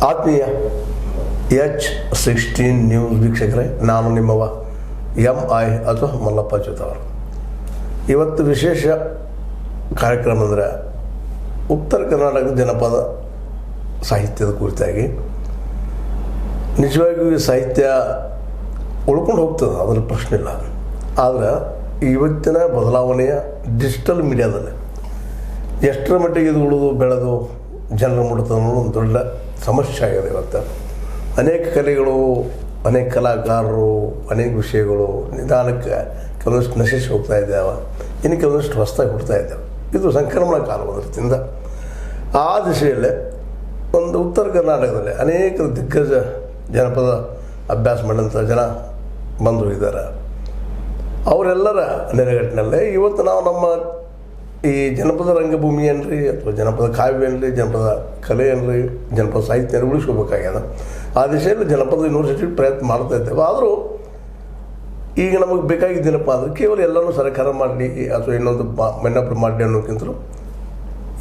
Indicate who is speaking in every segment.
Speaker 1: ಆತ್ಮೀಯ H16 news ವೀಕ್ಷಕರೇ, ನಾನು ನಿಮ್ಮವ MI ಅಥವಾ ಮಲ್ಲಪ್ಪ ಜೋತವರು. ಇವತ್ತು ವಿಶೇಷ ಕಾರ್ಯಕ್ರಮ ಅಂದರೆ ಉತ್ತರ ಕರ್ನಾಟಕದ ಜನಪದ ಸಾಹಿತ್ಯದ ಕುರಿತಾಗಿ. ನಿಜವಾಗಿಯೂ ಈ ಸಾಹಿತ್ಯ ಉಳ್ಕೊಂಡು ಹೋಗ್ತದೆ, ಅದರ ಪ್ರಶ್ನೆ ಇಲ್ಲ. ಆದರೆ ಇವತ್ತಿನ ಬದಲಾವಣೆಯ ಡಿಜಿಟಲ್ ಮೀಡಿಯಾದಲ್ಲಿ ಎಷ್ಟರ ಮಟ್ಟಿಗೆ ಇದು ಉಳಿದು ಬೆಳೆದು ಜನರ ಮುಡುತ್ತದೆ ಅನ್ನೋದು ಒಂದು ದೊಡ್ಡ ಸಮಸ್ಯೆ ಆಗಿದೆ. ಇವತ್ತು ಅನೇಕ ಕಲೆಗಳು, ಅನೇಕ ಕಲಾಕಾರರು, ಅನೇಕ ವಿಷಯಗಳು ನಿಧಾನಕ್ಕೆ ಕೆಲವೊಂದಿಷ್ಟು ನಶಿಸಿ ಹೋಗ್ತಾ ಇದ್ದಾವೆ, ಇನ್ನು ಕೆಲವೊಂದಿಷ್ಟು ಹೊಸದಾಗಿ ಹುಡ್ತಾ ಇದ್ದಾವೆ. ಇದು ಸಂಕ್ರಮಣ ಕಾಲ ಅದರಿಂದ. ಆ ದಿಶೆಯಲ್ಲೇ ಒಂದು ಉತ್ತರ ಕರ್ನಾಟಕದಲ್ಲಿ ಅನೇಕ ದಿಗ್ಗಜ ಜನಪದ ಅಭ್ಯಾಸ ಮಾಡಿದಂಥ ಜನ ಬಂದು ಇದ್ದಾರೆ. ಅವರೆಲ್ಲರ ನೆಲೆಗಟ್ಟಿನಲ್ಲೇ ಇವತ್ತು ನಾವು ನಮ್ಮ ಈ ಜನಪದ ರಂಗಭೂಮಿ ಏನ್ರಿ ಅಥವಾ ಜನಪದ ಕಾವ್ಯ ಏನ್ರಿ, ಜನಪದ ಕಲೆ ಏನ್ರಿ, ಜನಪದ ಸಾಹಿತ್ಯ ಉಳಿಸ್ಕೋಬೇಕಾಗ್ಯದ. ಆ ದಿಶೆಯಲ್ಲಿ ಜನಪದ ಯೂನಿವರ್ಸಿಟಿ ಪ್ರಯತ್ನ ಮಾಡ್ತಾ ಇದ್ದೇವೆ. ಆದರೂ ಈಗ ನಮಗೆ ಬೇಕಾಗಿದ್ದೇನಪ್ಪ ಅಂದರೆ ಕೇವಲ ಎಲ್ಲನೂ ಸರ್ಕಾರ ಮಾಡಲಿ ಅಥವಾ ಇನ್ನೊಂದು ಇನ್ನೊಬ್ಬರು ಮಾಡಲಿ ಅನ್ನೋಕ್ಕಿಂತಲೂ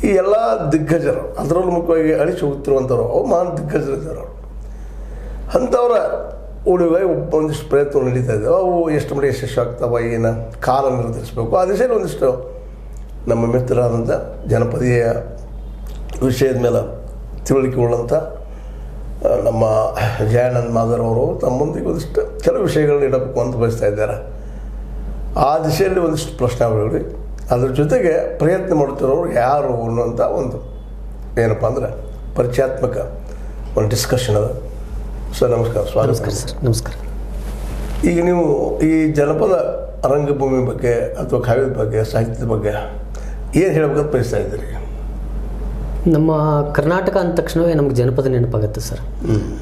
Speaker 1: ಈ ಎಲ್ಲ ದಿಗ್ಗಜರು, ಅದರಲ್ಲೂ ಮುಖ್ಯವಾಗಿ ಅಳಿಸಿ ಹೋಗ್ತಿರುವಂಥವ್ರು, ಅವು ಮಹಾನ್ ದಿಗ್ಗಜರಿದ್ದಾರೆ. ಅವರು ಅಂಥವರ ಉಳಿವಾಗಿ ಒಂದಿಷ್ಟು ಪ್ರಯತ್ನ ನಡೀತಾ ಇದ್ದಾವೆ. ಅವು ಎಷ್ಟು ಮಟ್ಟಿಗೆ ಯಶಸ್ವಿ ಆಗ್ತಾವ, ಏನು ಕಾಲ ನಿರ್ಧರಿಸಬೇಕು. ಆ ದಿಶೆಯಲ್ಲಿ ಒಂದಿಷ್ಟು ನಮ್ಮ ಮಿತ್ರರಾದಂಥ ಜನಪದೀಯ ವಿಷಯದ ಮೇಲೆ ತಿಳುವಳಿಕೆ ಉಳ್ಳಂಥ ನಮ್ಮ ಜಯಾನಂದ ಮಾದರ್ ಅವರು ತಮ್ಮ ಮುಂದಿಗೆ ಒಂದಿಷ್ಟು ಕೆಲವು ವಿಷಯಗಳನ್ನ ಇಡಬೇಕು ಅಂತ ಬಯಸ್ತಾ ಇದ್ದಾರೆ. ಆ ದಿಶೆಯಲ್ಲಿ ಒಂದಿಷ್ಟು ಪ್ರಶ್ನಾವಳಿಗಳು, ಅದ್ರ ಜೊತೆಗೆ ಪ್ರಯತ್ನ ಮಾಡ್ತಿರೋರು ಯಾರು ಅನ್ನುವಂಥ ಒಂದು ಏನಪ್ಪ ಅಂದರೆ ಪರಿಚಯಾತ್ಮಕ ಒಂದು ಡಿಸ್ಕಷನ್ ಅದ. ಸರ್ ನಮಸ್ಕಾರ, ಸ್ವಾಗತ.
Speaker 2: ಸರ್ ನಮಸ್ಕಾರ.
Speaker 1: ಈಗ ನೀವು ಈ ಜನಪದ ರಂಗಭೂಮಿ ಬಗ್ಗೆ ಅಥವಾ ಕಾವ್ಯದ ಬಗ್ಗೆ, ಸಾಹಿತ್ಯದ ಬಗ್ಗೆ ಏನು ಹೇಳಬೇಕಂತ ಬಯಸ್ತಾ ಇದ್ದೀರಿ?
Speaker 2: ನಮ್ಮ ಕರ್ನಾಟಕ ಅಂದ ತಕ್ಷಣವೇ ನಮಗೆ ಜನಪದ ನೆನಪಾಗುತ್ತೆ ಸರ್.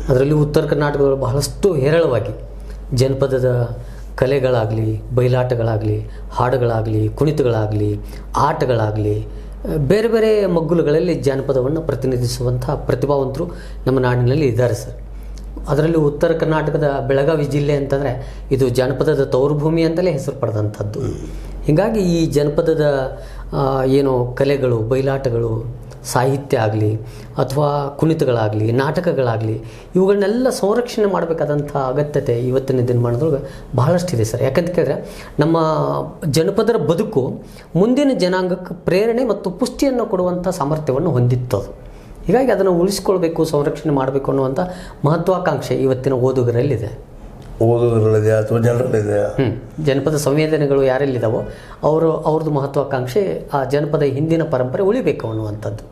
Speaker 2: ಅದರಲ್ಲಿ ಉತ್ತರ ಕರ್ನಾಟಕದಲ್ಲಿ ಬಹಳಷ್ಟು ಹೇರಳವಾಗಿ ಜನಪದದ ಕಲೆಗಳಾಗಲಿ, ಬಯಲಾಟಗಳಾಗಲಿ, ಹಾಡುಗಳಾಗಲಿ, ಕುಣಿತಗಳಾಗಲಿ, ಆಟಗಳಾಗಲಿ, ಬೇರೆ ಬೇರೆ ಮಗ್ಗುಲುಗಳಲ್ಲಿ ಜಾನಪದವನ್ನು ಪ್ರತಿನಿಧಿಸುವಂಥ ಪ್ರತಿಭಾವಂತರು ನಮ್ಮ ನಾಡಿನಲ್ಲಿ ಇದ್ದಾರೆ ಸರ್. ಅದರಲ್ಲಿ ಉತ್ತರ ಕರ್ನಾಟಕದ ಬೆಳಗಾವಿ ಜಿಲ್ಲೆ ಅಂತಂದರೆ ಇದು ಜಾನಪದದ ತವರು ಭೂಮಿ ಅಂತಲೇ ಹೆಸರು ಪಡೆದಂಥದ್ದು. ಹೀಗಾಗಿ ಈ ಜನಪದದ ಏನು ಕಲೆಗಳು, ಬಯಲಾಟಗಳು, ಸಾಹಿತ್ಯ ಆಗಲಿ ಅಥವಾ ಕುಣಿತಗಳಾಗಲಿ, ನಾಟಕಗಳಾಗಲಿ, ಇವುಗಳನ್ನೆಲ್ಲ ಸಂರಕ್ಷಣೆ ಮಾಡಬೇಕಾದಂಥ ಅಗತ್ಯತೆ ಇವತ್ತಿನ ದಿನಮಾನದೊಳಗೆ ಬಹಳಷ್ಟಿದೆ ಸರ್. ಯಾಕಂತ ಕೇಳಿದ್ರೆ ನಮ್ಮ ಜನಪದರ ಬದುಕು ಮುಂದಿನ ಜನಾಂಗಕ್ಕೆ ಪ್ರೇರಣೆ ಮತ್ತು ಪುಷ್ಟಿಯನ್ನು ಕೊಡುವಂಥ ಸಾಮರ್ಥ್ಯವನ್ನು ಹೊಂದಿತ್ತು. ಹೀಗಾಗಿ ಅದನ್ನು ಉಳಿಸ್ಕೊಳ್ಬೇಕು, ಸಂರಕ್ಷಣೆ ಮಾಡಬೇಕು ಅನ್ನುವಂಥ ಮಹತ್ವಾಕಾಂಕ್ಷೆ ಇವತ್ತಿನ ಓದುಗರಲ್ಲಿದೆ
Speaker 1: ಅಥವಾ ಜನರಲ್ಲಿದೆ.
Speaker 2: ಜನಪದ ಸಂವೇದನೆಗಳು ಯಾರೆಲ್ಲಿದ್ದಾವೋ ಅವ್ರದ್ದು ಮಹತ್ವಾಕಾಂಕ್ಷೆ ಆ ಜನಪದ ಹಿಂದಿನ ಪರಂಪರೆ ಉಳಿಬೇಕು ಅನ್ನುವಂಥದ್ದು.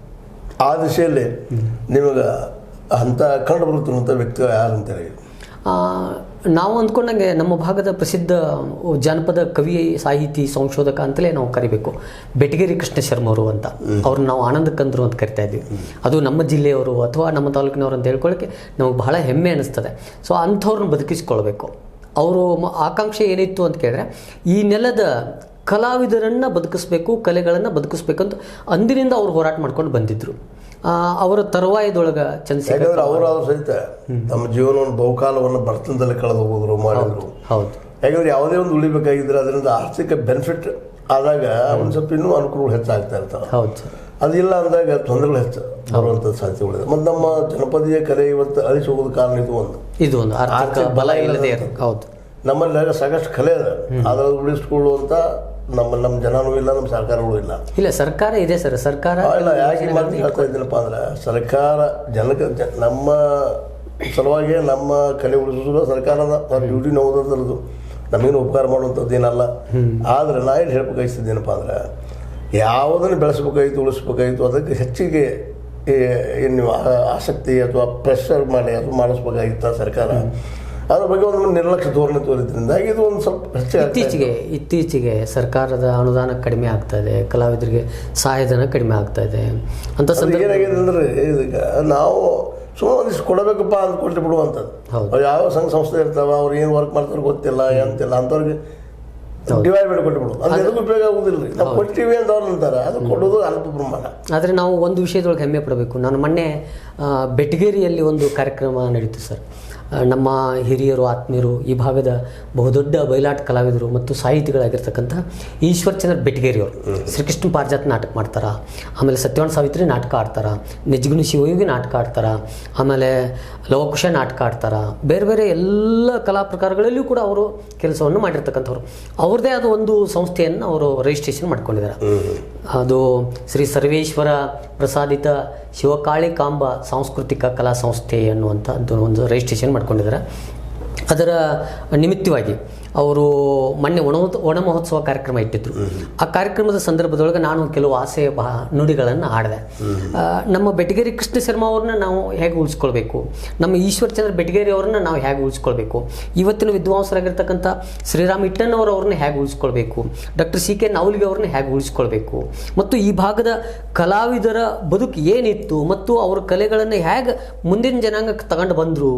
Speaker 1: ಆ ದಿಶೆಯಲ್ಲಿ ನಿಮಗೆ ಅಂಥ ಕಂಡು ಬರುತ್ತಿರುವಂಥ ವ್ಯಕ್ತಿಗಳು ಯಾರು ಅಂತೇಳಿ?
Speaker 2: ನಾವು ಅಂದ್ಕೊಂಡಂಗೆ ನಮ್ಮ ಭಾಗದ ಪ್ರಸಿದ್ಧ ಜಾನಪದ ಕವಿ, ಸಾಹಿತಿ, ಸಂಶೋಧಕ ಅಂತಲೇ ನಾವು ಕರಿಬೇಕು. ಬೆಟಗೇರಿ ಕೃಷ್ಣ ಶರ್ಮ ಅವರು ಅಂತ, ಅವ್ರನ್ನ ನಾವು ಆನಂದ ಕಂದ್ರು ಅಂತ ಕರಿತಾ ಇದ್ವಿ. ಅದು ನಮ್ಮ ಜಿಲ್ಲೆಯವರು ಅಥವಾ ನಮ್ಮ ತಾಲೂಕಿನವರು ಅಂತ ಹೇಳ್ಕೊಳ್ಳೋಕ್ಕೆ ನಮಗೆ ಬಹಳ ಹೆಮ್ಮೆ ಅನ್ನಿಸ್ತದೆ. ಸೊ ಅಂಥವ್ರನ್ನ ಬದುಕಿಸ್ಕೊಳ್ಬೇಕು. ಅವರು ಆಕಾಂಕ್ಷೆ ಏನಿತ್ತು ಅಂತ ಕೇಳಿದ್ರೆ ಈ ನೆಲದ ಕಲಾವಿದರನ್ನು ಬದುಕಿಸ್ಬೇಕು, ಕಲೆಗಳನ್ನು ಬದುಕಿಸ್ಬೇಕಂತ ಅಂದಿನಿಂದ ಅವರು ಹೋರಾಟ ಮಾಡ್ಕೊಂಡು ಬಂದಿದ್ದರು. ಅವರ ತರುವಾಯದೊಳಗೆ
Speaker 1: ಚಂದ್ರಶೇಖರ್ ಅವರು ಸಹಿತ ನಮ್ಮ ಜೀವನವನ್ನು ಬಹುಕಾಲವನ್ನು ಬಡತನದಲ್ಲಿ ಕಳೆದು ಹೋಗಿದ್ರು, ಮಾಡಿದ್ರು.
Speaker 2: ಹೌದು.
Speaker 1: ಯಾಕಂದ್ರೆ ಯಾವುದೇ ಒಂದು ಉಳಿಬೇಕಾಗಿದ್ರೆ ಅದರಿಂದ ಆರ್ಥಿಕ ಬೆನಿಫಿಟ್ ಆದಾಗ ಒಂದು ಸ್ವಲ್ಪ ಇನ್ನೂ ಅನುಕೂಲಗಳು ಹೆಚ್ಚಾಗ್ತಾ ಇರ್ತಾವೆ.
Speaker 2: ಹೌದು.
Speaker 1: ಅದಿಲ್ಲ ಅಂದಾಗ ತೊಂದರೆಗಳು ಹೆಚ್ಚು ಬರುವಂಥ ಸಾಧ್ಯತೆಗಳಿದೆ. ಮತ್ತು ನಮ್ಮ ಜನಪದೀಯ ಕಲೆ ಇವತ್ತು ಅಳಿಸಿ ಹೋಗೋದು ಕಾರಣ ಇದು ಒಂದು
Speaker 2: ಆರ್ಥಿಕ ಬಲ ಇಲ್ಲದೆ. ಹೌದು.
Speaker 1: ನಮ್ಮಲ್ಲಿ ಸಾಕಷ್ಟು ಕಲೆ ಇದೆ, ಅದರ ಉಳಿಸ್ಕೊಳ್ಳುವಂಥ ನಮ್ಮ ಜನನೂ ಇಲ್ಲ, ನಮ್ಮ ಸರ್ಕಾರಗಳು ಇಲ್ಲ.
Speaker 2: ಸರ್ಕಾರ ಇದೆ ಸರ್. ಸರ್ಕಾರ
Speaker 1: ಇಲ್ಲ. ಯಾಕೆ ಮಾತು ಹೇಳ್ತಾ ಇದ್ದೀನಪ್ಪ ಅಂದ್ರೆ ಸರ್ಕಾರ ಜನಕ್ಕೆ ನಮ್ಮ ಸಲುವಾಗಿ ನಮ್ಮ ಕಲೆ ಉಳಿಸೋದು ಸರ್ಕಾರದ ಡ್ಯೂಟಿ ನೋಡೋದ್ರದ್ದು ನಮಗೇನು ಉಪಕಾರ ಮಾಡುವಂಥದ್ದು ಏನಲ್ಲ. ಆದರೆ ನಾ ಏನು ಹೇಳ್ಬೇಕಾಗಿದ್ದೇನಪ್ಪ ಅಂದ್ರೆ ಯಾವುದನ್ನು ಬೆಳೆಸ್ಬೇಕಾಗಿತ್ತು, ಉಳಿಸ್ಬೇಕಾಗಿತ್ತು, ಅದಕ್ಕೆ ಹೆಚ್ಚಿಗೆ ಏನು ನೀವು ಆಸಕ್ತಿ ಅಥವಾ ಪ್ರೆಷರ್ ಮಾಡಿ ಅದು ಮಾಡಿಸ್ಬೇಕಾಗಿತ್ತ ಸರ್ಕಾರ. ಅದ್ರ ಬಗ್ಗೆ ಒಂದು ನಿರ್ಲಕ್ಷ್ಯ ಧೋರಣೆ ತೋರಿದ್ರಿಂದ ಇದು ಒಂದು ಸ್ವಲ್ಪ
Speaker 2: ಇತ್ತೀಚೆಗೆ ಸರ್ಕಾರದ ಅನುದಾನ ಕಡಿಮೆ ಆಗ್ತಾ ಇದೆ, ಕಲಾವಿದರಿಗೆ ಸಹಾಯಧನ ಕಡಿಮೆ ಆಗ್ತಾ ಇದೆ ಅಂತ
Speaker 1: ಏನಾಗಿದೆ ಅಂದರೆ ಇದಕ್ಕೆ ನಾವು ಸುಮ್ಮನೆ ಒಂದಿಷ್ಟು ಕೊಡಬೇಕಪ್ಪ ಅಂತ ಕೊಟ್ಟು ಬಿಡುವಂಥದ್ದು. ಯಾವ ಸಂಘ ಸಂಸ್ಥೆ ಇರ್ತಾವೆ, ಅವ್ರು ಏನು ವರ್ಕ್ ಮಾಡ್ತಾರೆ ಗೊತ್ತಿಲ್ಲ, ಅಂತಿಲ್ಲ, ಅಂಥವ್ರಿಗೆ ಡಿವೈಡ್ ಮಾಡಿ ಕೊಟ್ಟು ಬಿಡೋದು. ಅದು ಎದಕ್ಕೂ ಉಪಯೋಗ ಆಗೋದಿಲ್ಲ. ನಾವು ಕೊಟ್ಟಿವಿ ಅಂತ ಅವ್ರು ಅಂತಾರೆ, ಅದು ಕೊಡೋದು ಅಲ್ಪ ಪ್ರಮಾಣ.
Speaker 2: ಆದರೆ ನಾವು ಒಂದು ವಿಷಯದೊಳಗೆ ಹೆಮ್ಮೆ ಪಡಬೇಕು. ನಾನು ಮೊನ್ನೆ ಬೆಟಗೇರಿಯಲ್ಲಿ ಒಂದು ಕಾರ್ಯಕ್ರಮ ನಡೀತು ಸರ್. ನಮ್ಮ ಹಿರಿಯರು ಆತ್ಮೀಯರು ಈ ಭಾಗದ ಬಹುದೊಡ್ಡ ಬಯಲಾಟ ಕಲಾವಿದರು ಮತ್ತು ಸಾಹಿತಿಗಳಾಗಿರ್ತಕ್ಕಂಥ ಈಶ್ವರಚಂದ್ರ ಬೆಟಗೇರಿಯವರು ಶ್ರೀಕೃಷ್ಣ ಪಾರಿಜಾತ ನಾಟಕ ಮಾಡ್ತಾರೆ, ಆಮೇಲೆ ಸತ್ಯವಾನ್ ಸಾವಿತ್ರಿ ನಾಟಕ ಆಡ್ತಾರೆ, ನಿಜಗುಣ ಶಿವಯೋಗಿ ನಾಟಕ ಆಡ್ತಾರೆ, ಆಮೇಲೆ ಲವಕುಶ ನಾಟಕ ಆಡ್ತಾರೆ. ಬೇರೆ ಬೇರೆ ಎಲ್ಲ ಕಲಾ ಪ್ರಕಾರಗಳಲ್ಲಿಯೂ ಕೂಡ ಅವರು ಕೆಲಸವನ್ನು ಮಾಡಿರ್ತಕ್ಕಂಥವ್ರು. ಅವ್ರದ್ದೇ ಆದ ಒಂದು ಸಂಸ್ಥೆಯನ್ನು ಅವರು ರಿಜಿಸ್ಟ್ರೇಷನ್ ಮಾಡ್ಕೊಂಡಿದ್ದಾರೆ. ಅದು ಶ್ರೀ ಸರ್ವೇಶ್ವರ ಪ್ರಸಾದಿತ ಶಿವಕಾಳಿಕಾಂಬ ಸಾಂಸ್ಕೃತಿಕ ಕಲಾ ಸಂಸ್ಥೆ ಅನ್ನುವಂಥ ಒಂದು ರಿಜಿಸ್ಟ್ರೇಷನ್ ಮಾಡ್ಕೊಂಡಿದ್ದಾರೆ. ಅದರ ನಿಮಿತ್ತವಾಗಿ ಅವರು ಮೊನ್ನೆ ಒಣ ಮಹೋತ್ಸವ ಕಾರ್ಯಕ್ರಮ ಇಟ್ಟಿದ್ರು. ಆ ಕಾರ್ಯಕ್ರಮದ ಸಂದರ್ಭದೊಳಗೆ ನಾನು ಕೆಲವು ಆಸೆಯ ನುಡಿಗಳನ್ನು ಆಡಿದೆ. ನಮ್ಮ ಬೆಟಗೇರಿ ಕೃಷ್ಣ ಶರ್ಮಾ ಅವ್ರನ್ನ ನಾವು ಹೇಗೆ ಉಳಿಸ್ಕೊಳ್ಬೇಕು, ನಮ್ಮ ಈಶ್ವರಚಂದ್ರ ಬೆಟಗೇರಿ ಅವ್ರನ್ನ ನಾವು ಹೇಗೆ ಉಳಿಸ್ಕೊಳ್ಬೇಕು, ಇವತ್ತಿನ ವಿದ್ವಾಂಸರಾಗಿರ್ತಕ್ಕಂಥ ಶ್ರೀರಾಮ್ ಇಟ್ಟಣ್ಣವ್ರು ಅವ್ರನ್ನ ಹೇಗೆ ಉಳಿಸ್ಕೊಳ್ಬೇಕು, ಡಾಕ್ಟರ್ ಸಿ ಕೆ ನವಲ್ಗಿ ಅವ್ರನ್ನ ಹೇಗೆ ಉಳಿಸ್ಕೊಳ್ಬೇಕು, ಮತ್ತು ಈ ಭಾಗದ ಕಲಾವಿದರ ಬದುಕು ಏನಿತ್ತು ಮತ್ತು ಅವರ ಕಲೆಗಳನ್ನು ಹೇಗೆ ಮುಂದಿನ ಜನಾಂಗಕ್ಕೆ ತಗೊಂಡು ಬಂದರು,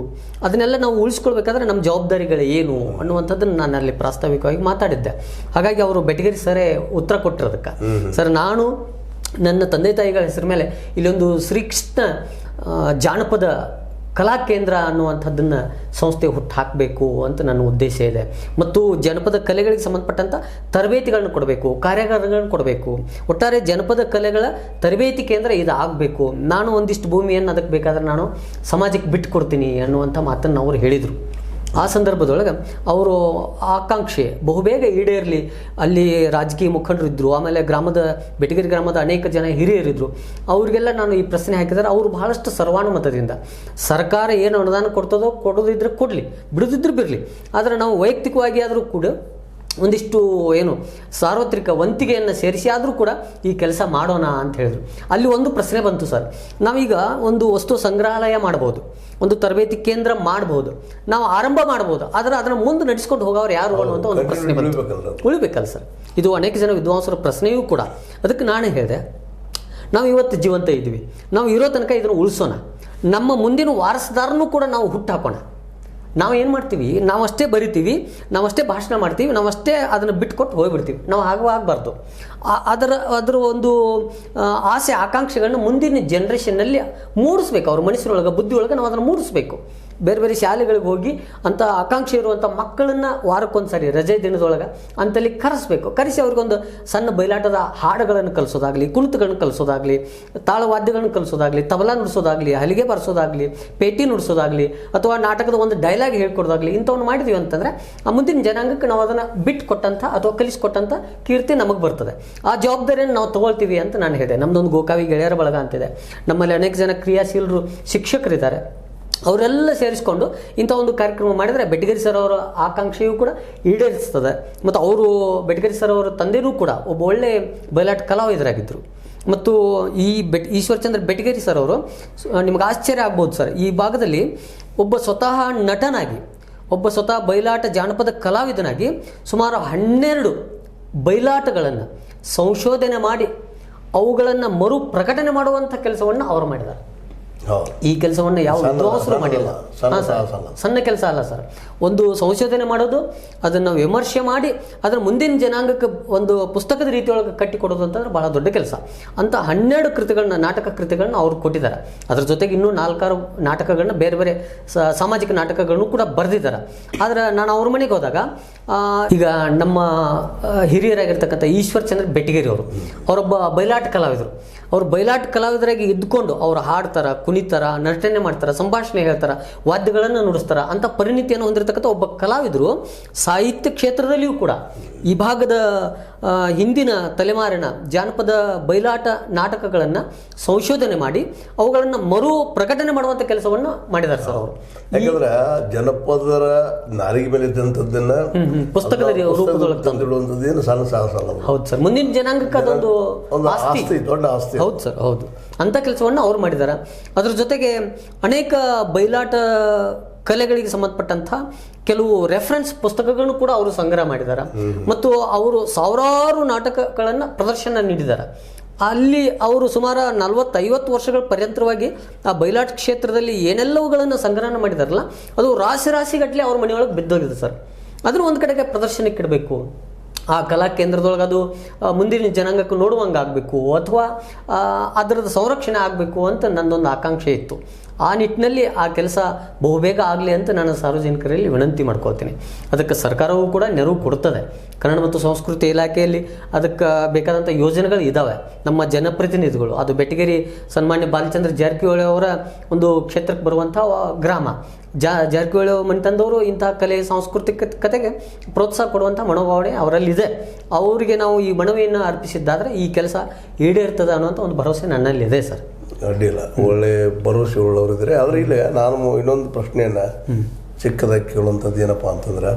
Speaker 2: ಅದನ್ನೆಲ್ಲ ನಾವು ಉಳಿಸ್ಕೊಳ್ಬೇಕಾದ್ರೆ ನಮ್ಮ ಜವಾಬ್ದಾರಿಗಳು ಏನು ಅನ್ನುವಂಥದ್ದನ್ನು ನಾನು ಅಲ್ಲಿ ಪ್ರಾಸ್ತಾವಿಕವಾಗಿ ಮಾತಾಡಿದ್ದೆ. ಹಾಗಾಗಿ ಅವರು ಬೆಟಗೇರಿ ಸರೇ ಉತ್ತರ ಕೊಟ್ಟಿರೋದಕ್ಕೆ, ಸರ್ ನಾನು ನನ್ನ ತಂದೆ ತಾಯಿಗಳ ಹೆಸರ ಮೇಲೆ ಇಲ್ಲೊಂದು ಶ್ರೀಕೃಷ್ಣ ಜಾನಪದ ಕಲಾ ಕೇಂದ್ರ ಅನ್ನುವಂಥದ್ದನ್ನು ಸಂಸ್ಥೆ ಹುಟ್ಟು ಹಾಕಬೇಕು ಅಂತ ನನ್ನ ಉದ್ದೇಶ ಇದೆ. ಮತ್ತು ಜನಪದ ಕಲೆಗಳಿಗೆ ಸಂಬಂಧಪಟ್ಟಂಥ ತರಬೇತಿಗಳನ್ನು ಕೊಡಬೇಕು, ಕಾರ್ಯಾಗಾರಗಳನ್ನು ಕೊಡಬೇಕು. ಒಟ್ಟಾರೆ ಜನಪದ ಕಲೆಗಳ ತರಬೇತಿ ಕೇಂದ್ರ ಇದು ಆಗಬೇಕು. ನಾನು ಒಂದಿಷ್ಟು ಭೂಮಿಯನ್ನು ಅದಕ್ಕೆ ಬೇಕಾದ್ರೆ ನಾನು ಸಮಾಜಕ್ಕೆ ಬಿಟ್ಟು ಕೊಡ್ತೀನಿ ಅನ್ನುವಂಥ ಮಾತನ್ನು ಅವರು ಹೇಳಿದರು. ಆ ಸಂದರ್ಭದೊಳಗೆ ಅವರು ಆಕಾಂಕ್ಷೆ ಬಹುಬೇಗ ಈಡೇರಲಿ. ಅಲ್ಲಿ ರಾಜಕೀಯ ಮುಖಂಡರಿದ್ದರು, ಆಮೇಲೆ ಬೆಟಗೇರಿ ಗ್ರಾಮದ ಅನೇಕ ಜನ ಹಿರಿಯರಿದ್ದರು. ಅವರಿಗೆಲ್ಲ ನಾನು ಈ ಪ್ರಶ್ನೆ ಹಾಕಿದರೆ ಅವರು ಬಹಳಷ್ಟು ಸರ್ವಾನುಮತದಿಂದ ಸರ್ಕಾರ ಏನು ಅನುದಾನ ಕೊಡೋದಿದ್ರೆ ಕೊಡಲಿ, ಬಿಡೋದಿದ್ರೆ ಬಿರಲಿ, ಆದರೆ ನಾವು ವೈಯಕ್ತಿಕವಾಗಿ ಆದರೂ ಕೂಡ ಒಂದಿಷ್ಟು ಸಾರ್ವತ್ರಿಕ ವಂತಿಗೆಯನ್ನು ಸೇರಿಸಿ ಆದರೂ ಕೂಡ ಈ ಕೆಲಸ ಮಾಡೋಣ ಅಂತ ಹೇಳಿದ್ರು. ಅಲ್ಲಿ ಒಂದು ಪ್ರಶ್ನೆ ಬಂತು, ಸರ್ ನಾವೀಗ ಒಂದು ವಸ್ತು ಸಂಗ್ರಹಾಲಯ ಮಾಡ್ಬೋದು, ಒಂದು ತರಬೇತಿ ಕೇಂದ್ರ ಮಾಡ್ಬೋದು, ನಾವು ಆರಂಭ ಮಾಡ್ಬೋದು, ಆದರೆ ಅದನ್ನು ಮುಂದೆ ನಡೆಸ್ಕೊಂಡು ಹೋಗೋರು ಯಾರು ಅನ್ನುವಂಥ ಒಂದು ಪ್ರಶ್ನೆ ಬಂತು. ಉಳಿಬೇಕಲ್ಲ ಸರ್, ಇದು ಅನೇಕ ಜನ ವಿದ್ವಾಂಸರ ಪ್ರಶ್ನೆಯೂ ಕೂಡ. ಅದಕ್ಕೆ ನಾನು ಹೇಳಿದೆ, ನಾವು ಇವತ್ತು ಜೀವಂತ ಇದ್ದೀವಿ, ನಾವು ಇರೋ ತನಕ ಇದನ್ನು ಉಳಿಸೋಣ, ನಮ್ಮ ಮುಂದಿನ ವಾರಸುದಾರನೂ ಕೂಡ ನಾವು ಹುಟ್ಟು ಹಾಕೋಣ. ನಾವು ಏನು ಮಾಡ್ತೀವಿ, ನಾವಷ್ಟೇ ಬರಿತೀವಿ, ನಾವಷ್ಟೇ ಭಾಷಣ ಮಾಡ್ತೀವಿ, ನಾವಷ್ಟೇ ಅದನ್ನು ಬಿಟ್ಕೊಟ್ಟು ಹೋಗ್ಬಿಡ್ತೀವಿ. ನಾವು ಆಗಬಾರ್ದು. ಅದರ ಒಂದು ಆಸೆ ಆಕಾಂಕ್ಷೆಗಳನ್ನ ಮುಂದಿನ ಜನ್ರೇಷನ್ನಲ್ಲಿ ಮೂಡಿಸ್ಬೇಕು. ಅವ್ರ ಮನಸ್ಸಿನೊಳಗೆ ಬುದ್ಧಿಯೊಳಗೆ ನಾವು ಅದನ್ನು ಮೂಡಿಸ್ಬೇಕು. ಬೇರೆ ಬೇರೆ ಶಾಲೆಗಳಿಗೆ ಹೋಗಿ ಅಂಥ ಆಕಾಂಕ್ಷೆ ಇರುವಂಥ ಮಕ್ಕಳನ್ನು ವಾರಕ್ಕೊಂದು ಸಾರಿ ರಜೆ ದಿನದೊಳಗೆ ಅಂತಲ್ಲಿ ಕರೆಸ್ಬೇಕು. ಕರೆಸಿ ಅವ್ರಿಗೊಂದು ಸಣ್ಣ ಬಯಲಾಟದ ಹಾಡುಗಳನ್ನು ಕಲಿಸೋದಾಗಲಿ, ಕುಣಿತಗಳನ್ನು ಕಲಿಸೋದಾಗಲಿ, ತಾಳವಾದ್ಯಗಳನ್ನು ಕಲಿಸೋದಾಗಲಿ, ತಬಲಾ ನುಡಿಸೋದಾಗಲಿ, ಹಲಿಗೆ ಬಾರಿಸೋದಾಗಲಿ, ಪೇಟಿ ನುಡಿಸೋದಾಗಲಿ, ಅಥವಾ ನಾಟಕದ ಒಂದು ಡೈಲಾಗ್ ಹೇಳ್ಕೊಡೋದಾಗಲಿ, ಇಂಥವನ್ನು ಮಾಡಿದ್ವಿ ಅಂತಂದರೆ ಆ ಮುಂದಿನ ಜನಾಂಗಕ್ಕೆ ನಾವು ಅದನ್ನು ಬಿಟ್ಟು ಕೊಟ್ಟಂಥ ಅಥವಾ ಕಲಿಸ್ಕೊಟ್ಟಂಥ ಕೀರ್ತಿ ನಮಗೆ ಬರ್ತದೆ. ಆ ಜವಾಬ್ದಾರಿಯನ್ನು ನಾವು ತೊಗೊಳ್ತೀವಿ ಅಂತ ನಾನು ಹೇಳಿದೆ. ನಮ್ಮದೊಂದು ಗೋಕಾವಿ ಗೆಳೆಯರ ಬಳಗ ಅಂತಿದೆ, ನಮ್ಮಲ್ಲಿ ಅನೇಕ ಜನ ಕ್ರಿಯಾಶೀಲರು ಶಿಕ್ಷಕರಿದ್ದಾರೆ. ಅವರೆಲ್ಲ ಸೇರಿಸ್ಕೊಂಡು ಇಂಥ ಒಂದು ಕಾರ್ಯಕ್ರಮ ಮಾಡಿದರೆ ಬೆಟಗೇರಿ ಸರ್ ಅವರ ಆಕಾಂಕ್ಷೆಯೂ ಕೂಡ ಈಡೇರಿಸ್ತದೆ. ಮತ್ತು ಅವರು ಬೆಟಗೇರಿ ಸರ್ ಅವರ ತಂದೆಯೂ ಕೂಡ ಒಬ್ಬ ಒಳ್ಳೆ ಬಯಲಾಟ ಕಲಾವಿದರಾಗಿದ್ದರು. ಮತ್ತು ಈಶ್ವರಚಂದ್ರ ಬೆಟಗೇರಿ ಸರ್ ಅವರು, ನಿಮ್ಗೆ ಆಶ್ಚರ್ಯ ಆಗ್ಬೋದು ಸರ್, ಈ ಭಾಗದಲ್ಲಿ ಒಬ್ಬ ಸ್ವತಃ ನಟನಾಗಿ, ಒಬ್ಬ ಸ್ವತಃ ಬಯಲಾಟ ಜಾನಪದ ಕಲಾವಿದನಾಗಿ ಸುಮಾರು 12 ಬಯಲಾಟಗಳನ್ನು ಸಂಶೋಧನೆ ಮಾಡಿ ಅವುಗಳನ್ನು ಮರು ಪ್ರಕಟಣೆ ಮಾಡುವಂಥ ಕೆಲಸವನ್ನು ಅವರು ಮಾಡಿದ್ದಾರೆ. ಈ ಕೆಲಸವನ್ನು ಯಾವ ವಿದ್ವಾಂಸರು ಮಾಡಿಲ್ಲ. ಸಣ್ಣ ಕೆಲಸ ಅಲ್ಲ ಸರ್. ಒಂದು ಸಂಶೋಧನೆ ಮಾಡೋದು, ಅದನ್ನು ವಿಮರ್ಶೆ ಮಾಡಿ ಅದರ ಮುಂದಿನ ಜನಾಂಗಕ್ಕೆ ಒಂದು ಪುಸ್ತಕದ ರೀತಿಯೊಳಗೆ ಕಟ್ಟಿಕೊಡೋದು ಅಂತಂದ್ರೆ ಬಹಳ ದೊಡ್ಡ ಕೆಲಸ. ಅಂತ 12 ಕೃತಿಗಳನ್ನ, ನಾಟಕ ಕೃತಿಗಳನ್ನ ಅವ್ರು ಕೊಟ್ಟಿದ್ದಾರೆ. ಅದ್ರ ಜೊತೆಗೆ ಇನ್ನೂ 4-6 ನಾಟಕಗಳನ್ನ, ಬೇರೆ ಬೇರೆ ಸಾಮಾಜಿಕ ನಾಟಕಗಳನ್ನು ಕೂಡ ಬರೆದಿದ್ದಾರೆ. ಆದರೆ ನಾನು ಅವ್ರ ಮನೆಗೆ ಹೋದಾಗ ಈಗ ನಮ್ಮ ಹಿರಿಯರಾಗಿರ್ತಕ್ಕಂಥ ಈಶ್ವರಚಂದ್ರ ಬೆಟಗೇರಿ ಅವರೊಬ್ಬ ಬಯಲಾಟ ಕಲಾವಿದರು. ಅವ್ರು ಬಯಲಾಟ ಕಲಾವಿದರಾಗಿ ಇದ್ದುಕೊಂಡು ಅವ್ರು ಹಾಡ್ತಾರೆ, ಕುಣಿತಾರ, ನಟನೆ ಮಾಡ್ತಾರೆ, ಸಂಭಾಷಣೆ ಹೇಳ್ತಾರೆ, ವಾದ್ಯಗಳನ್ನು ನುಡಿಸ್ತಾರೆ. ಅಂತ ಪರಿಣಿತಿಯನ್ನು ಹೊಂದಿರತಕ್ಕಂಥ ಒಬ್ಬ ಕಲಾವಿದರು ಸಾಹಿತ್ಯ ಕ್ಷೇತ್ರದಲ್ಲಿಯೂ ಕೂಡ ಈ ಭಾಗದ ಹಿಂದಿನ ತಲೆಮಾರಿನ ಜಾನಪದ ಬಯಲಾಟ ನಾಟಕಗಳನ್ನು ಸಂಶೋಧನೆ ಮಾಡಿ ಅವುಗಳನ್ನು ಮರು ಪ್ರಕಟಣೆ ಮಾಡುವಂಥ ಕೆಲಸವನ್ನು ಮಾಡಿದ್ದಾರೆ ಸರ್ ಅವರು.
Speaker 1: ಯಾಕಂದ್ರೆ ಜನಪದರ ನಾರಿಗೆ ಮೇಲೆ ಇದ್ದಂಥದ್ದನ್ನ
Speaker 2: ಪುಸ್ತಕದ ರೂಪದೊಳಗೆ
Speaker 1: ತಂದಿಡುವಂಥದ್ದೇನು ಸಣ್ಣ ಸಾಹಸ ಅಲ್ಲ.
Speaker 2: ಹೌದು ಸರ್, ಮುಂದಿನ ಜನಾಂಗಕ್ಕೆ ಅದೊಂದು ಆಸ್ತಿ,
Speaker 1: ದೊಡ್ಡ ಆಸ್ತಿ.
Speaker 2: ಹೌದು ಸರ್, ಹೌದು. ಅಂಥ ಕೆಲಸವನ್ನು ಅವ್ರು ಮಾಡಿದ್ದಾರೆ. ಅದ್ರ ಜೊತೆಗೆ ಅನೇಕ ಬಯಲಾಟ ಕಲೆಗಳಿಗೆ ಸಂಬಂಧಪಟ್ಟಂಥ ಕೆಲವು ರೆಫರೆನ್ಸ್ ಪುಸ್ತಕಗಳನ್ನು ಕೂಡ ಅವರು ಸಂಗ್ರಹ ಮಾಡಿದ್ದಾರೆ. ಮತ್ತು ಅವರು ಸಾವಿರಾರು ನಾಟಕಗಳನ್ನು ಪ್ರದರ್ಶನ ನೀಡಿದ್ದಾರೆ. ಅಲ್ಲಿ ಅವರು ಸುಮಾರು 40-50 ವರ್ಷಗಳ ಪರ್ಯಂತರವಾಗಿ ಆ ಬಯಲಾಟ ಕ್ಷೇತ್ರದಲ್ಲಿ ಏನೆಲ್ಲವುಗಳನ್ನು ಸಂಗ್ರಹಣ ಮಾಡಿದಾರಲ್ಲ, ಅದು ರಾಶಿ ರಾಶಿಗಟ್ಟಲೆ ಅವ್ರ ಮನೆಯೊಳಗೆ ಬಿದ್ದೋಗಿದೆ ಸರ್. ಅದನ್ನು ಒಂದು ಕಡೆಗೆ ಪ್ರದರ್ಶನಕ್ಕೆ ಇಡಬೇಕು. ಆ ಕಲಾ ಕೇಂದ್ರದೊಳಗೆ ಅದು ಮುಂದಿನ ಜನಾಂಗಕ್ಕೆ ನೋಡುವಂಗೆ ಆಗಬೇಕು ಅಥವಾ ಅದರದ್ದು ಸಂರಕ್ಷಣೆ ಆಗಬೇಕು ಅಂತ ನನ್ನದೊಂದು ಆಕಾಂಕ್ಷೆ ಇತ್ತು. ಆ ನಿಟ್ಟಿನಲ್ಲಿ ಆ ಕೆಲಸ ಬಹುಬೇಗ ಆಗಲಿ ಅಂತ ನಾನು ಸಾರ್ವಜನಿಕರಲ್ಲಿ ವಿನಂತಿ ಮಾಡ್ಕೊಳ್ತೀನಿ. ಅದಕ್ಕೆ ಸರ್ಕಾರವೂ ಕೂಡ ನೆರವು ಕೊಡ್ತದೆ. ಕನ್ನಡ ಮತ್ತು ಸಂಸ್ಕೃತಿ ಇಲಾಖೆಯಲ್ಲಿ ಅದಕ್ಕೆ ಬೇಕಾದಂಥ ಯೋಜನೆಗಳು ಇದ್ದಾವೆ. ನಮ್ಮ ಜನಪ್ರತಿನಿಧಿಗಳು, ಅದು ಬೆಟಗೇರಿ ಸನ್ಮಾನ್ಯ ಬಾಲಚಂದ್ರ ಜಾರಕಿಹೊಳಿ ಅವರ ಒಂದು ಕ್ಷೇತ್ರಕ್ಕೆ ಬರುವಂಥ ಗ್ರಾಮ, ಜಾರಕಿಹೊಳಿ ಮನೆತಂದವರು ಇಂತಹ ಕಲೆ ಸಾಂಸ್ಕೃತಿಕತೆಗೆ ಪ್ರೋತ್ಸಾಹ ಕೊಡುವಂಥ ಮನೋಭಾವನೆ ಅವರಲ್ಲಿದೆ. ಅವರಿಗೆ ನಾವು ಈ ಮನವಿಯನ್ನು ಅರ್ಪಿಸಿದ್ದಾದರೆ ಈ ಕೆಲಸ ಈಡೇರ್ತದೆ ಅನ್ನುವಂಥ ಒಂದು ಭರವಸೆ ನನ್ನಲ್ಲಿದೆ ಸರ್.
Speaker 1: ಅಡ್ಡಿಲ್ಲ, ಒಳ್ಳೆ ಭರವಸೆ ಉಳ್ಳವರಿದ್ದಾರೆ. ಆದರೆ ಇಲ್ಲಿ ನಾನು ಇನ್ನೊಂದು ಪ್ರಶ್ನೆಯನ್ನು ಚಿಕ್ಕದಾಗಿ ಕೇಳುವಂಥದ್ದು ಏನಪ್ಪ ಅಂತಂದ್ರೆ,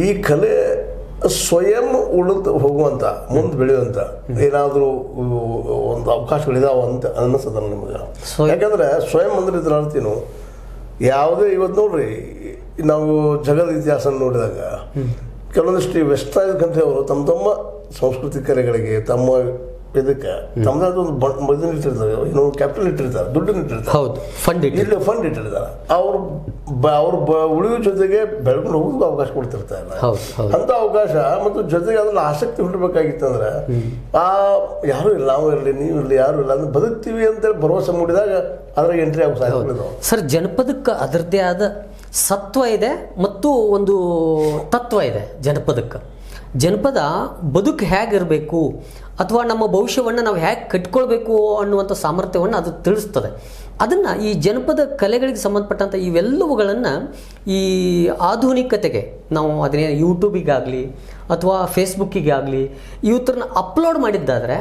Speaker 1: ಈ ಕಲೆ ಸ್ವಯಂ ಉಳಿದು ಹೋಗುವಂಥ ಮುಂದೆ ಬೆಳೆಯುವಂಥ ಏನಾದರೂ ಒಂದು ಅವಕಾಶಗಳಿದಾವ ಅಂತ ಅನ್ನಿಸ್ತದಲ್ಲ ನಿಮಗೆ? ಯಾಕಂದರೆ ಸ್ವಯಂ ಅಂದ್ರೆ ಇದ್ರ ಅರ್ಥೇನು, ಯಾವುದೇ ಇವತ್ತು ನೋಡ್ರಿ ನಾವು ಜಗದ ಇತಿಹಾಸ ನೋಡಿದಾಗ ಕೆಲವೊಂದಿಷ್ಟು ವೆಸ್ಟರ್ನೈಸ್ ಕಂಟ್ರಿಯವರು ತಮ್ಮ ಸಂಸ್ಕೃತಿ ಕಲೆಗಳಿಗೆ ತಮ್ಮ ಇದಕ್ಕೆ ತಮ್ಮದಾದ ಒಂದು ಇದನ್ನ ಇಟ್ಟಿರ್ತಾರೆ, ಏನು ಕ್ಯಾಪಿಟಲ್ ಇಟ್ಟಿರ್ತಾರೆ, ದುಡ್ಡನ್ನು ಇಟ್ಟಿರ್ತಾರೆ.
Speaker 2: ಹೌದು, ಫಂಡ್
Speaker 1: ಇಟ್ಟಿರ್ತಾರೆ. ಅವ್ರು ಉಳಿಯುವ ಜೊತೆಗೆ ಬೆಳ್ಕೊಂಡು ಹೋಗೋದಕ್ಕೆ ಅವಕಾಶ ಕೊಡ್ತಿರ್ತಾರೆ. ಅಂತ ಅವಕಾಶ ಮತ್ತು ಜೊತೆಗೆ ಅದ್ರಲ್ಲಿ ಆಸಕ್ತಿ ಹುಟ್ಟಬೇಕಾಗಿತ್ತಂದ್ರೆ ಯಾರು ಇಲ್ಲ, ನಾವು ಇರಲಿ, ನೀವು ಇರಲಿ, ಯಾರು ಇಲ್ಲ ಅಂದ್ರೆ ಬದುಕ್ತೀವಿ ಅಂತೇಳಿ ಭರವಸೆ ಮೂಡಿದಾಗ ಅದ್ರಾಗ ಎಂಟ್ರಿ ಆಗೋ ಸಾಧ್ಯತೆ.
Speaker 2: ಸರ್, ಜನಪದಕ್ಕೆ ಅದರದ್ದೇ ಆದ ಸತ್ವ ಇದೆ ಮತ್ತು ಒಂದು ತತ್ವ ಇದೆ. ಜನಪದ ಬದುಕು ಹೇಗಿರಬೇಕು ಅಥವಾ ನಮ್ಮ ಭವಿಷ್ಯವನ್ನು ನಾವು ಹೇಗೆ ಕಟ್ಕೊಳ್ಬೇಕು ಅನ್ನುವಂಥ ಸಾಮರ್ಥ್ಯವನ್ನು ಅದು ತಿಳಿಸ್ತದೆ. ಅದನ್ನು ಈ ಜನಪದ ಕಲೆಗಳಿಗೆ ಸಂಬಂಧಪಟ್ಟಂಥ ಇವೆಲ್ಲವುಗಳನ್ನು ಈ ಆಧುನಿಕತೆಗೆ ನಾವು ಅದನ್ನೇ ಯೂಟ್ಯೂಬಿಗಾಗಲಿ ಅಥವಾ ಫೇಸ್ಬುಕ್ಕಿಗಾಗಲಿ ಇವತ್ತರನ್ನ ಅಪ್ಲೋಡ್ ಮಾಡಿದ್ದಾದರೆ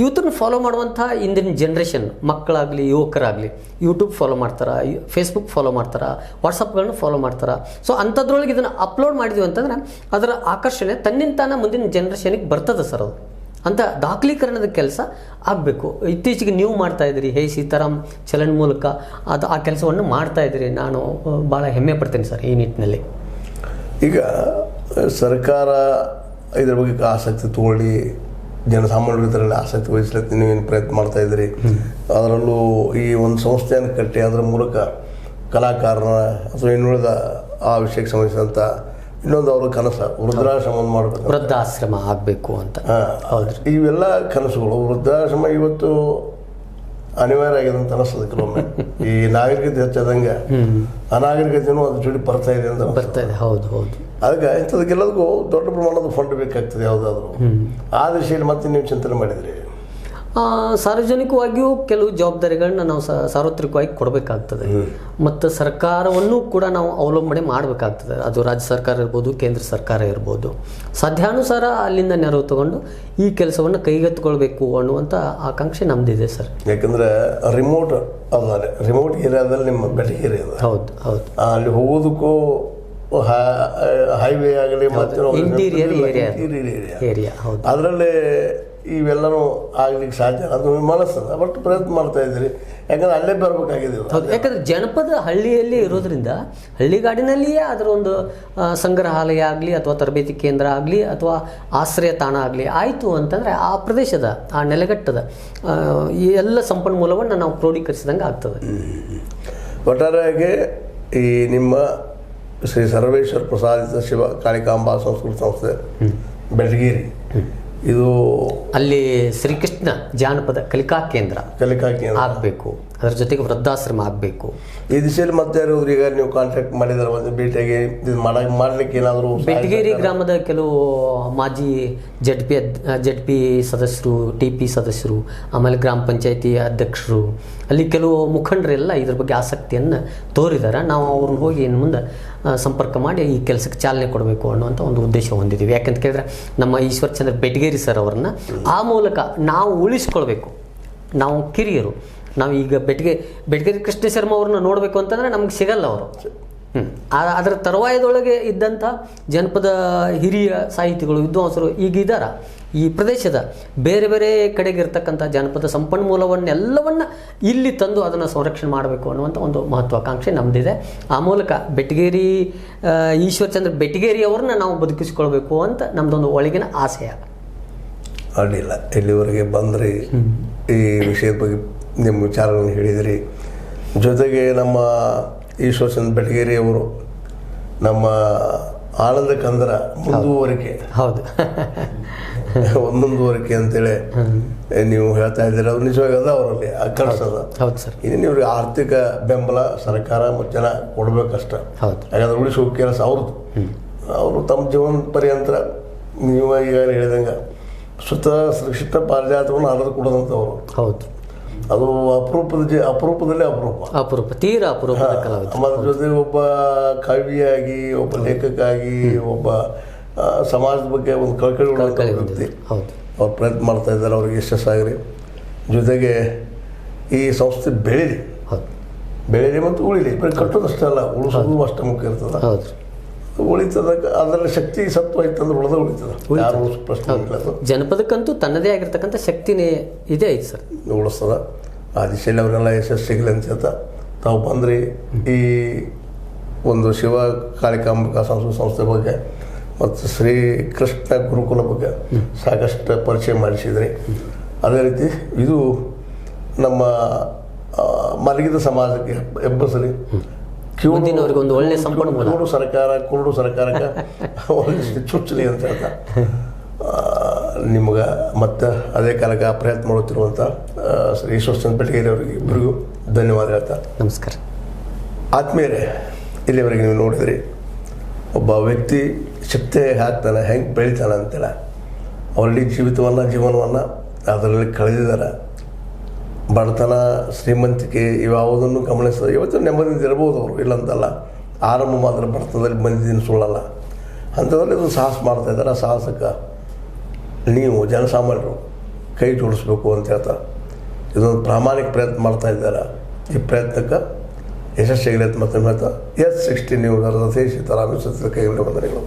Speaker 2: ಇವತ್ತರನ್ನ ಫಾಲೋ ಮಾಡುವಂಥ ಇಂದಿನ ಜನ್ರೇಷನ್ ಮಕ್ಕಳಾಗಲಿ ಯುವಕರಾಗಲಿ ಯೂಟ್ಯೂಬ್ ಫಾಲೋ ಮಾಡ್ತಾರೆ, ಫೇಸ್ಬುಕ್ ಫಾಲೋ ಮಾಡ್ತಾರೆ, ವಾಟ್ಸಪ್ಗಳನ್ನ ಫಾಲೋ ಮಾಡ್ತಾರೆ. ಸೊ ಅಂಥದ್ರೊಳಗೆ ಇದನ್ನು ಅಪ್ಲೋಡ್ ಮಾಡಿದ್ವಿ ಅಂತಂದರೆ ಅದರ ಆಕರ್ಷಣೆ ತನ್ನಿಂತಾನ ಮುಂದಿನ ಜನ್ರೇಷನಿಗೆ ಬರ್ತದೆ ಸರ್. ಅದು ಅಂತ ದಾಖಲೀಕರಣದ ಕೆಲಸ ಆಗಬೇಕು. ಇತ್ತೀಚೆಗೆ ನೀವು ಮಾಡ್ತಾಯಿದ್ದೀರಿ, ಹೇ ಸೀತಾರಾಮ್ ಚಲನ್ ಮೂಲಕ ಆ ಕೆಲಸವನ್ನು ಮಾಡ್ತಾಯಿದ್ದೀರಿ. ನಾನು ಭಾಳ ಹೆಮ್ಮೆ ಪಡ್ತೇನೆ ಸರ್ ಈ ನಿಟ್ಟಿನಲ್ಲಿ.
Speaker 1: ಈಗ ಸರ್ಕಾರ ಇದ್ರ ಬಗ್ಗೆ ಆಸಕ್ತಿ ತಗೊಳ್ಳಿ, ಜನಸಾಮಾನ್ಯರು ಇದರಲ್ಲಿ ಆಸಕ್ತಿ ವಹಿಸ್ಲಿಕ್ಕೆ ನೀವೇನು ಪ್ರಯತ್ನ ಮಾಡ್ತಾಯಿದ್ದೀರಿ. ಅದರಲ್ಲೂ ಈ ಒಂದು ಸಂಸ್ಥೆಯನ್ನು ಕಟ್ಟಿ ಅದರ ಮೂಲಕ ಕಲಾಕಾರನ ಅಥವಾ ಇನ್ನುಳಿದ ಆ ವಿಷಯಕ್ಕೆ ಸಂಬಂಧಿಸಿದಂಥ ಇನ್ನೊಂದು ಅವ್ರ ಕನಸು ವೃದ್ಧಾಶ್ರಮ ಮಾಡಬೇಕು,
Speaker 2: ವೃದ್ಧಾಶ್ರಮ ಆಗಬೇಕು ಅಂತ.
Speaker 1: ಇವೆಲ್ಲ ಕನಸುಗಳು ವೃದ್ಧಾಶ್ರಮ ಇವತ್ತು ಅನಿವಾರ್ಯ ಆಗಿದೆ ಅಂತ ಅನಿಸ್ತದೆ. ಕೆಲವೊಮ್ಮೆ ಈ ನಾಗರಿಕತೆ ಹೆಚ್ಚಾದಂಗೆ ಅನಾಗರಿಕತೆಯೂ ಅದ್ರ ಜೋಡಿ ಬರ್ತಾ ಇದೆ ಅಂತ
Speaker 2: ಬರ್ತಾ ಇದೆ. ಹೌದು ಹೌದು.
Speaker 1: ಅದಕ್ಕೆ ಇಂಥದಕ್ಕೆಲ್ಲದಕ್ಕೂ ದೊಡ್ಡ ಪ್ರಮಾಣದ ಫಂಡ್ ಬೇಕಾಗ್ತದೆ ಯಾವುದಾದ್ರೂ. ಆ ದಿಶೆಯಲ್ಲಿ ಮತ್ತೆ ನೀವು ಚಿಂತನೆ ಮಾಡಿದ್ರಿ?
Speaker 2: ಸಾರ್ವಜನಿಕವಾಗಿಯೂ ಕೆಲವು ಜವಾಬ್ದಾರಿಗಳನ್ನ ನಾವು ಸಾರ್ವತ್ರಿಕವಾಗಿ ಕೊಡಬೇಕಾಗ್ತದೆ ಮತ್ತು ಸರ್ಕಾರವನ್ನು ಕೂಡ ನಾವು ಅವಲಂಬನೆ ಮಾಡಬೇಕಾಗ್ತದೆ. ಅದು ರಾಜ್ಯ ಸರ್ಕಾರ ಇರ್ಬೋದು, ಕೇಂದ್ರ ಸರ್ಕಾರ ಇರ್ಬೋದು. ಸಾಧ್ಯಾನುಸಾರ ಅಲ್ಲಿಂದ ನೆರವು ತಗೊಂಡು ಈ ಕೆಲಸವನ್ನು ಕೈಗೆತ್ತಿಕೊಳ್ಬೇಕು ಅನ್ನುವಂಥ ಆಕಾಂಕ್ಷೆ ನಮ್ಮದಿದೆ ಸರ್.
Speaker 1: ಯಾಕಂದರೆ ರಿಮೋಟ್ ಏರಿಯಾದಲ್ಲಿ ನಿಮ್ಮ ಬೆಟಗೇರಿ ಇದೆ.
Speaker 2: ಹೌದು ಹೌದು.
Speaker 1: ಅಲ್ಲಿ ಹೋಗೋದಕ್ಕೂ ಹೈವೇ ಆಗಲಿ ಮತ್ತು
Speaker 2: ಇಂಟೀರಿಯರ್ ಏರಿಯಾ ಹೌದು.
Speaker 1: ಅದರಲ್ಲಿ ಇವೆಲ್ಲನೂ ಆಗ್ಲಿಕ್ಕೆ ಸಾಧ್ಯ ಅದು ಮನಸ್ಸದ ಬಟ್ ಪ್ರಯತ್ನ ಮಾಡ್ತಾ ಇದ್ದೀರಿ. ಯಾಕಂದ್ರೆ ಅಲ್ಲೇ ಬರಬೇಕಾಗಿದೆ.
Speaker 2: ಹೌದು, ಯಾಕಂದರೆ ಜನಪದ ಹಳ್ಳಿಯಲ್ಲಿ ಇರೋದ್ರಿಂದ ಹಳ್ಳಿಗಾಡಿನಲ್ಲಿಯೇ ಅದರ ಒಂದು ಸಂಗ್ರಹಾಲಯ ಆಗಲಿ ಅಥವಾ ತರಬೇತಿ ಕೇಂದ್ರ ಆಗಲಿ ಅಥವಾ ಆಶ್ರಯ ತಾಣ ಆಗಲಿ ಆಯಿತು ಅಂತಂದರೆ ಆ ಪ್ರದೇಶದ ಆ ನೆಲೆಗಟ್ಟದ ಈ ಎಲ್ಲ ಸಂಪನ್ಮೂಲವನ್ನು ನಾವು ಕ್ರೋಢೀಕರಿಸಿದಂಗೆ ಆಗ್ತದೆ.
Speaker 1: ಒಟ್ಟಾರೆಯಾಗಿ ಈ ನಿಮ್ಮ ಶ್ರೀ ಸರ್ವೇಶ್ವರ ಪ್ರಸಾದಿತ ಶಿವ ಕಾಳಿಕಾಂಬಾ ಸಂಸ್ಕೃತಿ ಸಂಸ್ಥೆ ಬೆಟಗೇರಿ, ಇದು
Speaker 2: ಅಲ್ಲಿ ಶ್ರೀಕೃಷ್ಣ ಜಾನಪದ ಕಲಿಕಾ ಕೇಂದ್ರ ಆಗಬೇಕು, ಅದರ ಜೊತೆಗೆ ವೃದ್ಧಾಶ್ರಮ ಆಗಬೇಕು.
Speaker 1: ಈ ದಿಶೆಯಲ್ಲಿ ಮತ್ತೆ ಯಾರಾದ್ರೂ ಈಗ ನೀವು ಕಾಂಟ್ಯಾಕ್ಟ್ ಮಾಡಿದಾರೆ ಒಂದು ಭೇಟಿಯಾಗಿ ಮಾಡ್ಲಿಕ್ಕೆ ಏನಾದರೂ?
Speaker 2: ಬೆಟಗೇರಿ ಗ್ರಾಮದ ಕೆಲವು ಮಾಜಿ ಜಡ್ ಪಿ ಸದಸ್ಯರು, TP ಸದಸ್ಯರು, ಆಮೇಲೆ ಗ್ರಾಮ ಪಂಚಾಯತಿ ಅಧ್ಯಕ್ಷರು, ಅಲ್ಲಿ ಕೆಲವು ಮುಖಂಡರೆಲ್ಲ ಇದ್ರ ಬಗ್ಗೆ ಆಸಕ್ತಿಯನ್ನು ತೋರಿದ್ದಾರೆ. ನಾವು ಅವ್ರನ್ನ ಹೋಗಿ ಇನ್ನು ಮುಂದೆ ಸಂಪರ್ಕ ಮಾಡಿ ಈ ಕೆಲಸಕ್ಕೆ ಚಾಲನೆ ಕೊಡಬೇಕು ಅನ್ನುವಂಥ ಒಂದು ಉದ್ದೇಶ ಹೊಂದಿದ್ದೀವಿ. ಯಾಕಂತ ಕೇಳಿದ್ರೆ ನಮ್ಮ ಈಶ್ವರಚಂದ್ರ ಬೆಟಗೇರಿ ಸರ್ ಅವರನ್ನು ಆ ಮೂಲಕ ನಾವು ಉಳಿಸ್ಕೊಳ್ಬೇಕು. ನಾವು ಕಿರಿಯರು, ನಾವು ಈಗ ಬೆಟಗೇರಿ ಕೃಷ್ಣ ಶರ್ಮ ಅವ್ರನ್ನ ನೋಡಬೇಕು ಅಂತಂದರೆ ನಮ್ಗೆ ಸಿಗಲ್ಲ ಅವರು. ಅದರ ತರುವಾಯದೊಳಗೆ ಇದ್ದಂಥ ಜನಪದ ಹಿರಿಯ ಸಾಹಿತಿಗಳು, ವಿದ್ವಾಂಸರು ಈಗ ಇದ್ದಾರೆ. ಈ ಪ್ರದೇಶದ ಬೇರೆ ಬೇರೆ ಕಡೆಗೆ ಇರ್ತಕ್ಕಂಥ ಜನಪದ ಸಂಪನ್ಮೂಲವನ್ನೆಲ್ಲವನ್ನು ಇಲ್ಲಿ ತಂದು ಅದನ್ನು ಸಂರಕ್ಷಣೆ ಮಾಡಬೇಕು ಅನ್ನುವಂಥ ಒಂದು ಮಹತ್ವಾಕಾಂಕ್ಷೆ ನಮ್ಮದಿದೆ. ಆ ಮೂಲಕ ಬೆಟಗೇರಿ ಈಶ್ವರಚಂದ್ರ ಬೆಟಗೇರಿ ಅವ್ರನ್ನ ನಾವು ಬದುಕಿಸ್ಕೊಳ್ಬೇಕು ಅಂತ ನಮ್ಮದೊಂದು ಒಳಗಿನ ಆಸೆ.
Speaker 1: ಅಡ್ಡಿಲ್ಲ, ಇಲ್ಲಿವರೆಗೆ ಬಂದರೆ ಈ ವಿಷಯದ ಬಗ್ಗೆ ನಿಮ್ಮ ವಿಚಾರಗಳನ್ನು ಹೇಳಿದಿರಿ. ಜೊತೆಗೆ ನಮ್ಮ ಈಶ್ವರಚಂದ್ರ ಬೆಟಗೇರಿ ಅವರು ನಮ್ಮ ಆನಂದ ಕಂದರ ಮುಂದುವರಿಕೆ
Speaker 2: ಹೌದು
Speaker 1: ಮುಂದುವರಿಕೆ ಅಂತೇಳಿ ನೀವು ಹೇಳ್ತಾ ಇದ್ದೀರ. ಅದು ನಿಜವಾಗಿ ಅದ ಅವರಲ್ಲಿ ಆಕರ್ಷದ.
Speaker 2: ಹೌದು ಸರ್.
Speaker 1: ಇನ್ನು ಇವ್ರಿಗೆ ಆರ್ಥಿಕ ಬೆಂಬಲ ಸರ್ಕಾರ ಮತ್ತು ಜನ ಕೊಡಬೇಕಷ್ಟ.
Speaker 2: ಹೌದು.
Speaker 1: ಯಾಕಂದ್ರೆ ಉಳಿಸೋ ಕೆಲಸ ಅವ್ರದ್ದು. ಅವರು ತಮ್ಮ ಜೀವನ ಪರ್ಯಂತ ನೀವು ಈಗ ಹೇಳಿದಂಗೆ ಸ್ವತಃ ಶ್ರೇಷ್ಠ ಪಾರಿಜಾತವನ್ನು ಹರಿದು ಕೊಡೋದಂಥವ್ರು.
Speaker 2: ಹೌದು.
Speaker 1: ಅದು ಅಪರೂಪದಲ್ಲಿ
Speaker 2: ಅಪರೂಪ, ತೀರಾ ಅಪರೂಪದ ಕಲಾವಿದ.
Speaker 1: ಅದ್ರ ಜೊತೆ ಒಬ್ಬ ಕವಿಯಾಗಿ, ಒಬ್ಬ ಲೇಖಕಾಗಿ, ಒಬ್ಬ ಸಮಾಜದ ಬಗ್ಗೆ ಒಂದು ಕಳಕಳಿ ವ್ಯಕ್ತಿ.
Speaker 2: ಹೌದು.
Speaker 1: ಅವ್ರು ಪ್ರಯತ್ನ ಮಾಡ್ತಾ ಇದ್ದಾರೆ. ಅವ್ರಿಗೆ ಯಶಸ್ಸಾಗಲಿ. ಜೊತೆಗೆ ಈ ಸಂಸ್ಥೆ ಬೆಳೀಲಿ ಮತ್ತು ಉಳಿಲಿ. ಬರೀ ಕಟ್ಟೋದಷ್ಟೇ ಅಲ್ಲ, ಉಳಿಸೋದು ಅಷ್ಟೇ ಮುಖ್ಯ ಇರ್ತದೆ.
Speaker 2: ಹೌದು.
Speaker 1: ಉಳಿತದ ಅದರಲ್ಲಿ ಶಕ್ತಿ ಸತ್ವ ಇತ್ತಂದ್ರೆ ಉಳಿತದೆ. ಯಾರು ಉಳಿಸೋ ಪ್ರಶ್ನೆ ಇಲ್ಲ.
Speaker 2: ಜನಪದಕ್ಕಂತೂ ತನ್ನದೇ ಆಗಿರ್ತಕ್ಕಂಥ ಶಕ್ತಿನೇ ಇದೆ ಐತೆ ಸರ್,
Speaker 1: ಉಳಿಸ್ತದ. ಆ ದಿಶೆಯಲ್ಲಿ ಅವರೆಲ್ಲ ಯಶಸ್ಸು ಸಿಗಲಿ ಅಂತ ಹೇಳ್ತಾ ತಾವು ಬಂದ್ರಿ. ಈ ಒಂದು ಶಿವ ಕಾಳಿಕಾಂಬಿಕಾ ಸಂಸ್ಕೃತ ಸಂಸ್ಥೆ ಬಗ್ಗೆ ಮತ್ತು ಶ್ರೀ ಕೃಷ್ಣ ಗುರುಕುಲ ಬಗ್ಗೆ ಸಾಕಷ್ಟು ಪರಿಚಯ ಮಾಡಿಸಿದ್ರಿ. ಅದೇ ರೀತಿ ಇದು ನಮ್ಮ ಮಲಗಿದ ಸಮಾಜಕ್ಕೆ ಎಬ್ಬಸಲಿ.
Speaker 2: ಒಂದು ಒಳ್ಳೆ ಸಂಪನ್ಮೂಲ.
Speaker 1: ಕುರುಡು ಸರ್ಕಾರಕ್ಕೆ ಒಂದಿಷ್ಟು ಚುಚ್ಚಲಿ ಅಂತ ಹೇಳ್ತಾ ನಿಮ್ಗೆ ಮತ್ತೆ ಅದೇ ಕಾಲಕ್ಕೆ ಪ್ರಯತ್ನ ಮಾಡುತ್ತಿರುವಂಥ ಶ್ರೀ ಈಶ್ವರಚಂದ್ರ ಬೆಟಗೇರಿ ಅವರಿಗೆ ಇಬ್ಬರಿಗೂ ಧನ್ಯವಾದ ಹೇಳ್ತಾ
Speaker 2: ನಮಸ್ಕಾರ.
Speaker 1: ಆತ್ಮೀಯರೇ, ಇಲ್ಲಿವರೆಗೆ ನೀವು ನೋಡಿದ್ರಿ ಒಬ್ಬ ವ್ಯಕ್ತಿ ಶಕ್ತಿ ಹಾಕ್ತಾನೆ, ಹೆಂಗೆ ಬೆಳಿತಾನೆ ಅಂತೇಳಿ. ಅವರಲ್ಲಿ ಜೀವನವನ್ನು ಅದರಲ್ಲಿ ಕಳೆದಿದ್ದಾರೆ. ಬಡತನ, ಶ್ರೀಮಂತಿಕೆ ಇವ್ಯಾವುದನ್ನು ಗಮನಿಸಿದ ಇವತ್ತು ನೆಮ್ಮದಿಯಿಂದ ಇರ್ಬೋದು ಅವರು, ಇಲ್ಲಂತಲ್ಲ. ಆರಂಭ ಮಾತ್ರ ಬಡತನದಲ್ಲಿ ಬಂದಿದ್ದೀನಿ, ಸುಳ್ಳಲ್ಲ. ಅಂಥದ್ರಲ್ಲಿ ಇದು ಸಾಹಸ ಮಾಡ್ತಾಯಿದ್ದಾರೆ. ಆ ಸಾಹಸಕ್ಕೆ ನೀವು ಜನಸಾಮಾನ್ಯರು ಕೈ ಜೋಡಿಸ್ಬೇಕು ಅಂತ ಹೇಳ್ತಾ ಇದೊಂದು ಪ್ರಾಮಾಣಿಕ ಪ್ರಯತ್ನ ಮಾಡ್ತಾ ಇದ್ದಾರೆ. ಈ ಪ್ರಯತ್ನಕ್ಕೆ ಯಶಸ್ಸಿಗಲಿ ಅಂತ ಮತ್ತೆ ಹೇಳ್ತಾ S60 ನ್ಯೂಸ್ ಸತೀಶ್ ಸೀತಾರಾಮ್ ಕೈಗೊಂಡು ಬಂದರಿಗಳು.